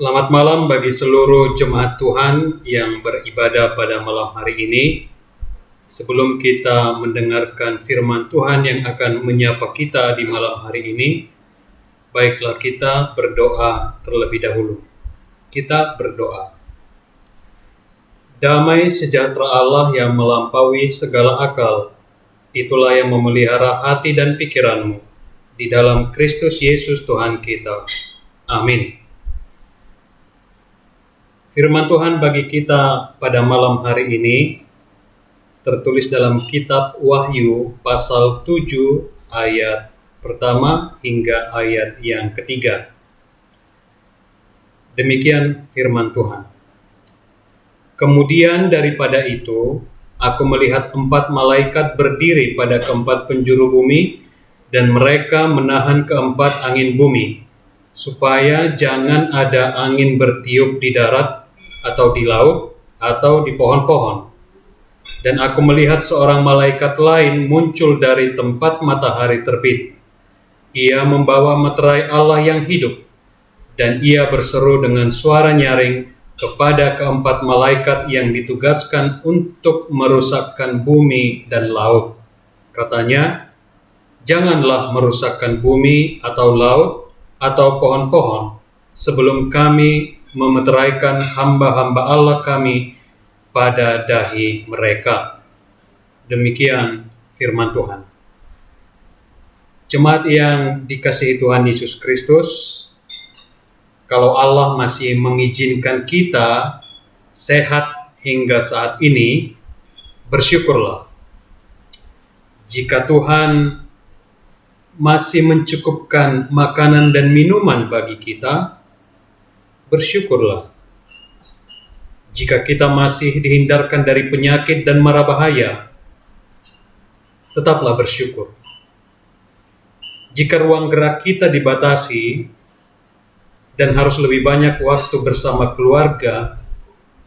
Selamat malam bagi seluruh jemaat Tuhan yang beribadah pada malam hari ini. Sebelum kita mendengarkan firman Tuhan yang akan menyapa kita di malam hari ini, baiklah kita berdoa terlebih dahulu. Kita berdoa. Damai sejahtera Allah yang melampaui segala akal, itulah yang memelihara hati dan pikiranmu di dalam Kristus Yesus Tuhan kita. Amin. Firman Tuhan bagi kita pada malam hari ini tertulis dalam kitab Wahyu pasal 7 ayat pertama hingga ayat yang ketiga. Demikian firman Tuhan. Kemudian daripada itu, aku melihat 4 malaikat berdiri pada keempat penjuru bumi, dan mereka menahan keempat angin bumi, supaya jangan ada angin bertiup di darat, atau di laut, atau di pohon-pohon. Dan aku melihat seorang malaikat lain muncul dari tempat matahari terbit. Ia membawa meterai Allah yang hidup, dan ia berseru dengan suara nyaring kepada keempat malaikat yang ditugaskan untuk merusakkan bumi dan laut. Katanya, janganlah merusakkan bumi atau laut atau pohon-pohon sebelum kami memeteraikan hamba-hamba Allah kami pada dahi mereka. Demikian firman Tuhan. Jemaat yang dikasihi Tuhan Yesus Kristus, kalau Allah masih mengizinkan kita sehat hingga saat ini, bersyukurlah. Jika Tuhan masih mencukupkan makanan dan minuman bagi kita, bersyukurlah. Jika kita masih dihindarkan dari penyakit dan mara bahaya, tetaplah bersyukur. Jika ruang gerak kita dibatasi dan harus lebih banyak waktu bersama keluarga,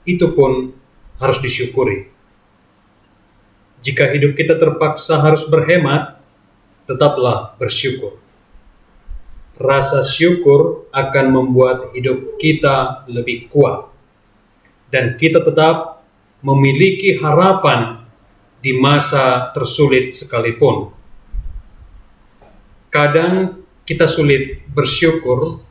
itu pun harus disyukuri. Jika hidup kita terpaksa harus berhemat, tetaplah bersyukur. Rasa syukur akan membuat hidup kita lebih kuat, dan kita tetap memiliki harapan di masa tersulit sekalipun. Kadang kita sulit bersyukur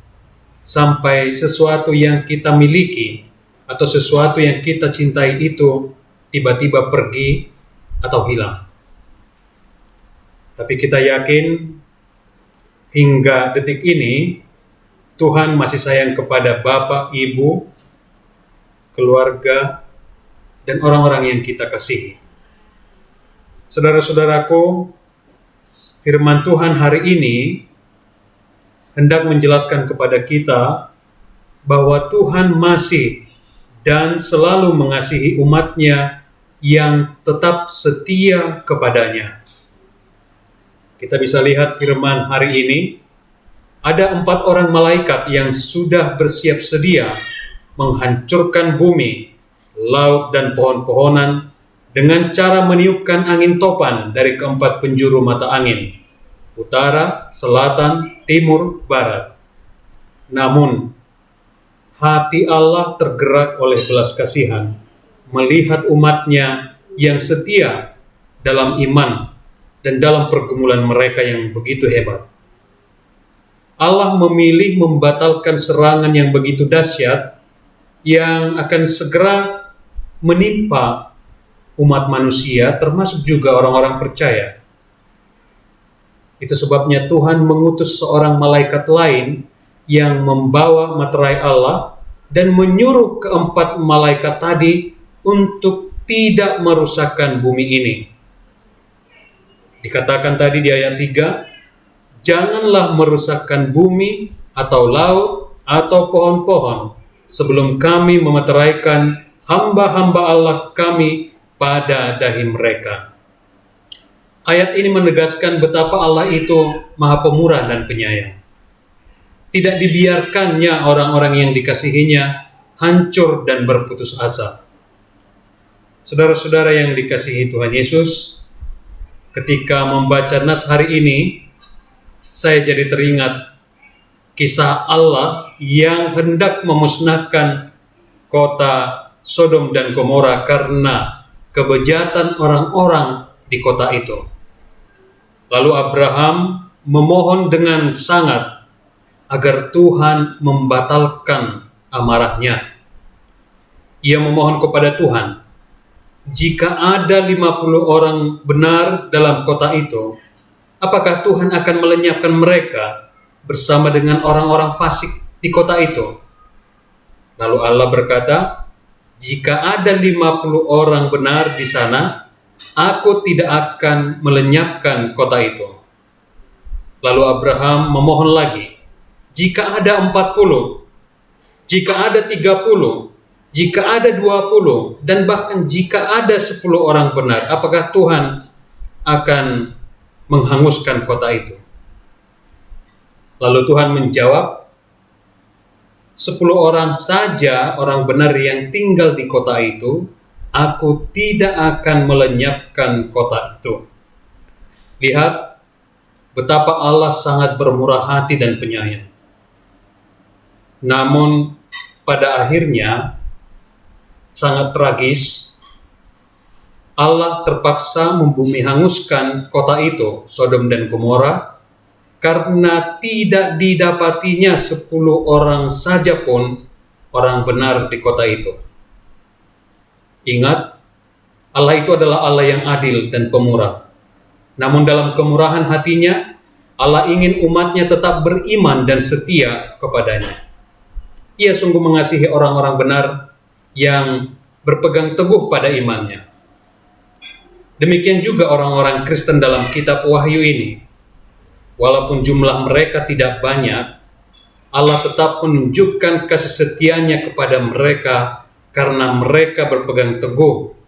sampai sesuatu yang kita miliki atau sesuatu yang kita cintai itu tiba-tiba pergi atau hilang. Tapi kita yakin hingga detik ini Tuhan masih sayang kepada Bapak, Ibu, keluarga, dan orang-orang yang kita kasihi. Saudara-saudaraku, firman Tuhan hari ini hendak menjelaskan kepada kita bahwa Tuhan masih dan selalu mengasihi umat-Nya yang tetap setia kepadanya. Kita bisa lihat firman hari ini, ada 4 orang malaikat yang sudah bersiap sedia menghancurkan bumi, laut, dan pohon-pohonan dengan cara meniupkan angin topan dari keempat penjuru mata angin, utara, selatan, timur, barat. Namun, hati Allah tergerak oleh belas kasihan melihat umat-Nya yang setia dalam iman dan dalam pergumulan mereka yang begitu hebat. Allah memilih membatalkan serangan yang begitu dahsyat yang akan segera menimpa umat manusia, termasuk juga orang-orang percaya. Itu sebabnya Tuhan mengutus seorang malaikat lain yang membawa meterai Allah dan menyuruh keempat malaikat tadi untuk tidak merusakkan bumi ini. Dikatakan tadi di ayat 3, janganlah merusakkan bumi atau laut atau pohon-pohon sebelum kami memeteraikan hamba-hamba Allah kami pada dahi mereka. Ayat ini menegaskan betapa Allah itu Maha Pemurah dan Penyayang. Tidak dibiarkannya orang-orang yang dikasihinya hancur dan berputus asa. Saudara-saudara yang dikasihi Tuhan Yesus, ketika membaca nas hari ini, saya jadi teringat kisah Allah yang hendak memusnahkan kota Sodom dan Gomora karena kebejatan orang-orang di kota itu. Lalu Abraham memohon dengan sangat agar Tuhan membatalkan amarahnya. Ia memohon kepada Tuhan, jika ada 50 orang benar dalam kota itu, apakah Tuhan akan melenyapkan mereka bersama dengan orang-orang fasik di kota itu? Lalu Allah berkata, jika ada 50 orang benar di sana, aku tidak akan melenyapkan kota itu. Lalu Abraham memohon lagi, jika ada 40, jika ada 30, jika ada 20, dan bahkan jika ada 10 orang benar, apakah Tuhan akan menghanguskan kota itu? Lalu Tuhan menjawab, 10 orang saja orang benar yang tinggal di kota itu, aku tidak akan melenyapkan kota itu. Lihat betapa Allah sangat bermurah hati dan penyayang. Namun pada akhirnya sangat tragis, Allah terpaksa membumi hanguskan kota itu, Sodom dan Gomora, karena tidak didapatinya 10 orang saja pun orang benar di kota itu. Ingat, Allah itu adalah Allah yang adil dan pemurah. Namun dalam kemurahan hatinya, Allah ingin umatnya tetap beriman dan setia kepadanya. Ia sungguh mengasihi orang-orang benar yang berpegang teguh pada imannya. Demikian juga orang-orang Kristen dalam kitab Wahyu ini. Walaupun jumlah mereka tidak banyak, Allah tetap menunjukkan kasih setianya kepada mereka karena mereka berpegang teguh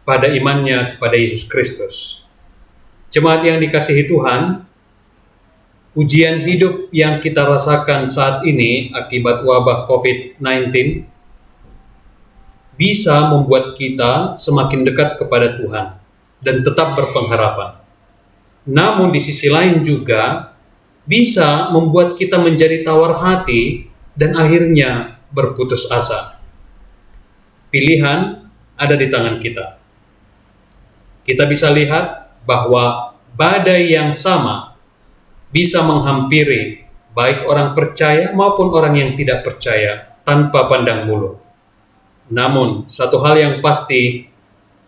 pada imannya kepada Yesus Kristus. Jemaat yang dikasihi Tuhan, ujian hidup yang kita rasakan saat ini akibat wabah COVID-19 bisa membuat kita semakin dekat kepada Tuhan dan tetap berpengharapan. Namun di sisi lain juga bisa membuat kita menjadi tawar hati dan akhirnya berputus asa. Pilihan ada di tangan kita. Kita bisa lihat bahwa badai yang sama bisa menghampiri baik orang percaya maupun orang yang tidak percaya tanpa pandang bulu. Namun satu hal yang pasti,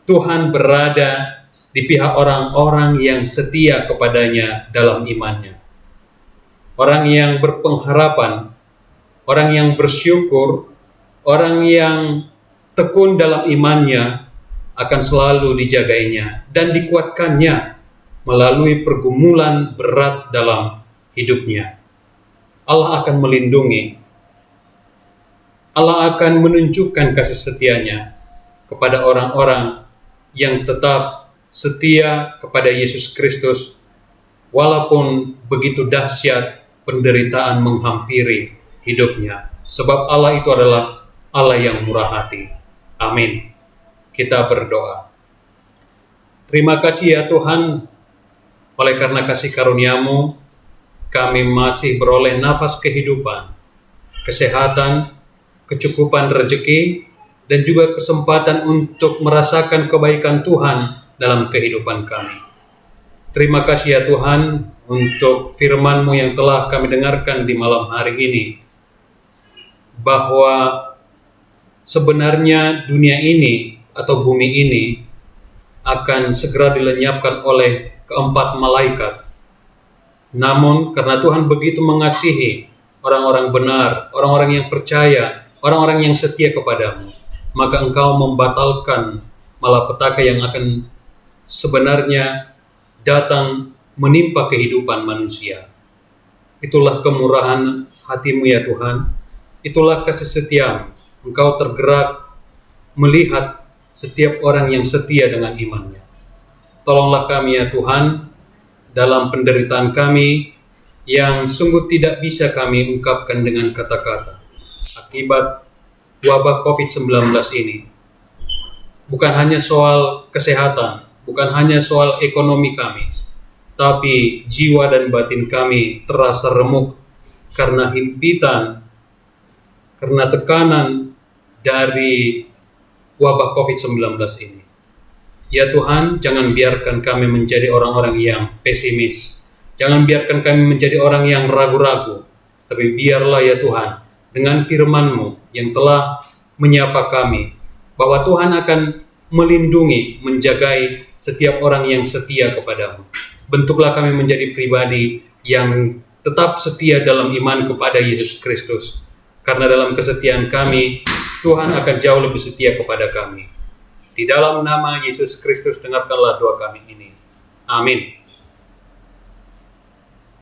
Tuhan berada di pihak orang-orang yang setia kepadanya dalam imannya. Orang yang berpengharapan, orang yang bersyukur, orang yang tekun dalam imannya akan selalu dijagainya dan dikuatkannya melalui pergumulan berat dalam hidupnya. Allah akan melindungi. Allah akan menunjukkan kasih setianya kepada orang-orang yang tetap setia kepada Yesus Kristus, walaupun begitu dahsyat penderitaan menghampiri hidupnya. Sebab Allah itu adalah Allah yang murah hati. Amin. Kita berdoa. Terima kasih ya Tuhan, oleh karena kasih karunia-Mu, kami masih beroleh nafas kehidupan, kesehatan, kecukupan rezeki, dan juga kesempatan untuk merasakan kebaikan Tuhan dalam kehidupan kami. Terima kasih ya Tuhan untuk firman-Mu yang telah kami dengarkan di malam hari ini, bahwa sebenarnya dunia ini atau bumi ini akan segera dilenyapkan oleh keempat malaikat. Namun karena Tuhan begitu mengasihi orang-orang benar, orang-orang yang percaya, orang-orang yang setia kepadamu, maka Engkau membatalkan malapetaka yang akan sebenarnya datang menimpa kehidupan manusia. Itulah kemurahan hati-Mu ya Tuhan. Itulah kasih setia-Mu. Engkau tergerak melihat setiap orang yang setia dengan imannya. Tolonglah kami ya Tuhan dalam penderitaan kami yang sungguh tidak bisa kami ungkapkan dengan kata-kata akibat wabah COVID-19 ini. Bukan hanya soal kesehatan, bukan hanya soal ekonomi kami, tapi jiwa dan batin kami terasa remuk karena himpitan, karena tekanan dari wabah COVID-19 ini. Ya Tuhan, jangan biarkan kami menjadi orang-orang yang pesimis. Jangan biarkan kami menjadi orang yang ragu-ragu. Tapi biarlah ya Tuhan, dengan firman-Mu yang telah menyapa kami, bahwa Tuhan akan melindungi, menjagai setiap orang yang setia kepadamu. Bentuklah kami menjadi pribadi yang tetap setia dalam iman kepada Yesus Kristus. Karena dalam kesetiaan kami, Tuhan akan jauh lebih setia kepada kami. Di dalam nama Yesus Kristus, dengarkanlah doa kami ini. Amin.